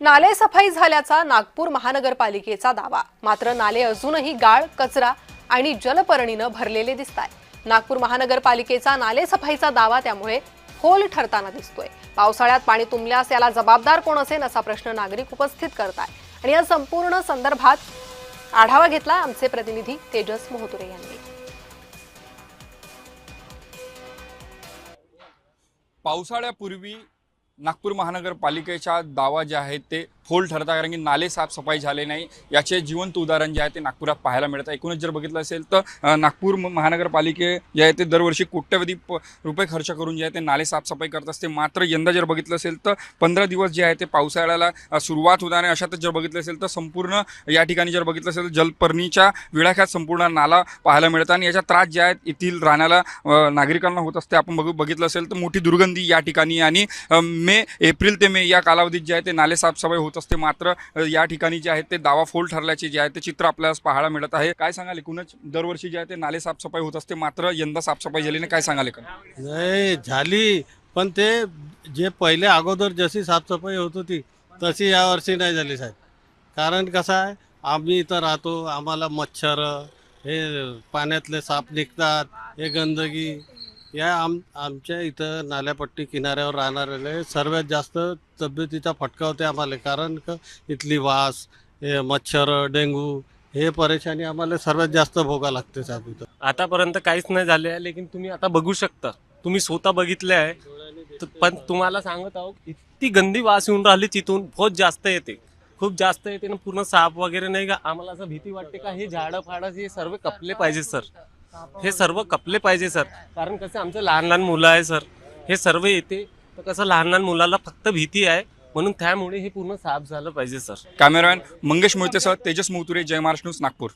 नाले सफाई झाल्याचा नागपूर महानगरपालिकेचा दावा। मात्र नाले अजूनही गाळ, कचरा आणि जलपर्णीने भरलेले दिसतात। नागपूर महानगरपालिकेचा नाले सफाईचा दावा त्यामुळे फोल ठरताना दिसतोय। पावसाळ्यात पाणी तुंबल्यास याला जबाबदार कोण असेल असा प्रश्न नागरिक उपस्थित करतात आणि या संपूर्ण संदर्भात आढावा घेतला आमचे प्रतिनिधी तेजस मोहतुरे यांनी। पावसाळ्यापूर्वी नागपूर महानगरपालिकेचा दावा जे आहे ते फोल ठरता, कारण की नाले साफसफाई झाले नाही याचे जिवंत उदाहरण जे आहे ते नागपुरात पाहायला मिळतं। एकूणच जर बघितलं असेल तर नागपूर महानगरपालिके जे आहे ते दरवर्षी कोट्यवधी रुपये खर्च करून जे आहे ते नाले साफसफाई करत असते। मात्र यंदा जर बघितलं असेल तर 15 दिवस जे आहे ते पावसाळ्याला सुरुवात होत आहे। अशातच जर बघितलं असेल तर संपूर्ण या ठिकाणी जर बघितलं असेल तर जलपर्णीच्या विळाख्यात संपूर्ण नाला पाहायला मिळतात आणि याचा त्रास जे आहे येथील राहण्याला नागरिकांना होत असते। आपण बघितलं असेल तर मोठी दुर्गंधी या ठिकाणी आणि एप्रिल ते मे या कालावधीत जे आहे ते नाले साफसफाई होत असते। मात्र या ठिकाणी जे आहे ते दावा फोल ठरल्याचे जे आहे ते चित्र आपल्याला पाहायला मिळत आहे। काय सांगाल, एकूणच दरवर्षी जे आहे ते नाले साफसफाई होत असते, मात्र यंदा साफसफाई झाली नाही, काय सांगाल? नाही झाली, पण ते जे पहिले अगोदर जशी साफसफाई होत होती तशी यावर्षी नाही झाली साहेब। कारण कसं आहे, आम्ही इथं राहतो, आम्हाला मच्छर हे पाण्यातले साप निघतात, हे गंदगी या आमच्या इथं नाल्यापट्टी किनाऱ्यावर राहणारे सर्वात जास्त तब्येतीचा फटका होते आम्हाला। कारण इथली वास, हे मच्छर, डेंगू हे परेशानी आम्हाला सर्वात जास्त भोगा लागते साहेब। इथं आतापर्यंत काहीच नाही झाले आहे, लेकिन तुम्ही आता बघू शकता, तुम्ही स्वतः बघितले आहे। पण तुम्हाला सांगत आहो, इतकी गंदी वास येऊन राहिली, तिथून बहुत जास्त येते, खूप जास्त येते ना। पूर्ण साप वगैरे नाही का, आम्हाला असं भीती वाटते का हे झाडं फाडं हे सर्व कपले पाहिजे सर, हे सर्व कपले पाहिजे सर। कारण कसं आमचं लहान लहान मुलं आहे सर, हे सर्व येते, तर कसं लहान लहान मुलाला फक्त भीती आहे, म्हणून त्यामुळे हे पूर्ण साफ झालं पाहिजे सर। कॅमेरामॅन मंगेश मोहितेसह तेजस मोहतुरे, जय महाराष्ट्र न्यूज, नागपूर।